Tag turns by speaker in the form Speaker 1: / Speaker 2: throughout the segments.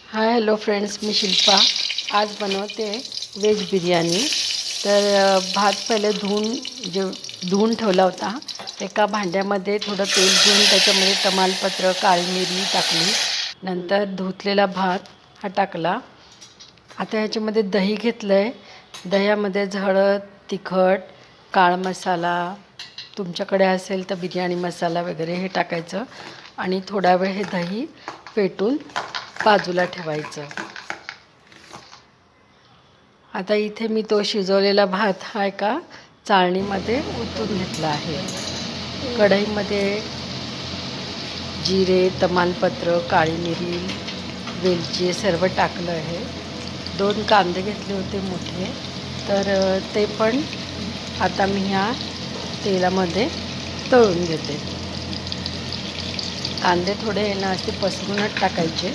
Speaker 1: Hi hello friends, मी शिल्पा आज बनवते veg biryani. तर भात पहिले धुवून ठेवला होता। एका भांड्यामध्ये थोडं तेल घेऊन त्याच्यामध्ये तमालपत्र, काळी मिरी टाकली। नंतर धुतलेला भात हा टाकला। आता ह्याच्यामध्ये दही घेतलं आहे। दह्यामध्ये हळद, तिखट, काळा मसाला, तुमच्याकडे असेल तर बिर्याणी मसाला वगैरे हे टाकायचं आणि थोडा वेळ हे दही फेटून बाजूला ठेवायचं। आता इथे मी तो शिजवलेला भात हा एका चाळणीमध्ये ओतून घेतला आहे। कढईमध्ये जिरे, तमालपत्र, काळी मिरी, वेलची सर्व टाकलं आहे। 2 कांदे घेतले होते मोठे, तर ते पण आता मी ह्या तेलामध्ये तळून घेते। कांदे थोडे ना असे पसरूनच टाकायचे,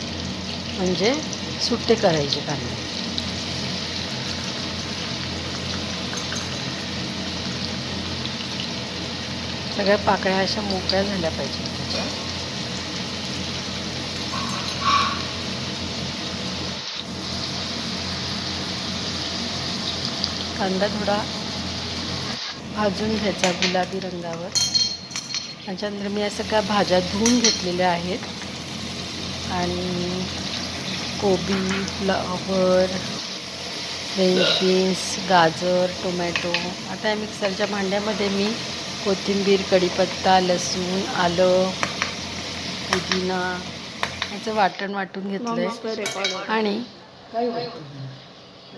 Speaker 1: म्हणजे सुट्टे करायचे कांदे। सगळ्या पाकळ्या अशा मोकळ्या झाल्या पाहिजे त्याच्या। कांदा थोडा भाजून घ्यायचा गुलाबी रंगावर। त्याच्यानंतर मी या सगळ्या भाज्या धुवून घेतलेल्या आहेत आणि कोबी, फ्लॉवर, फ्रेंच बीन्स, गाजर, टोमॅटो। आता या मिक्सरच्या भांड्यामध्ये मी कोथिंबीर, कढीपत्ता, लसूण, आलं, पुदिना याचं वाटण वाटून घेतलं आहे। आणि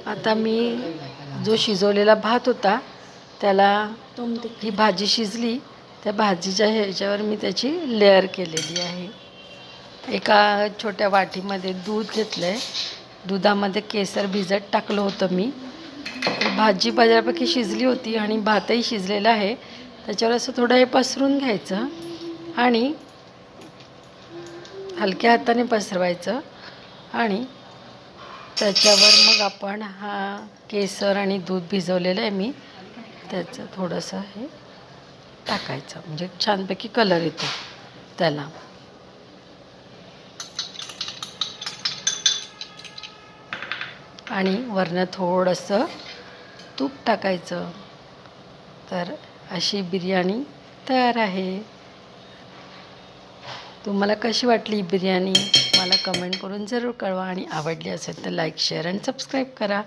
Speaker 1: आता मी जो शिजवलेला भात होता त्याला ही भाजी शिजली, त्या भाजीच्या ह्याच्यावर मी त्याची लेअर केलेली आहे। एका छोट्या वाटीमध्ये दूध घेतलं आहे। दुधामध्ये केसर भिजत टाकलं होतं मी। भाजी बऱ्यापैकी शिजली होती आणि भातही शिजलेला आहे। त्याच्यावर असं थोडं हे पसरून घ्यायचं आणि हलक्या हाताने पसरवायचं आणि त्याच्यावर मग आपण हा केसर आणि दूध भिजवलेलं आहे मी, त्याचं थोडंसं हे टाकायचं, म्हणजे छानपैकी कलर येतो त्याला। आणि वरनं थोडंसं तूप टाकायचं। तर अशी बिर्याणी तयार आहे। तुम्हाला कशी वाटली बिर्याणी मला कमेंट करून जरूर कळवा आणि आवडली असेल तर लाईक, शेअर आणि सबस्क्राईब करा।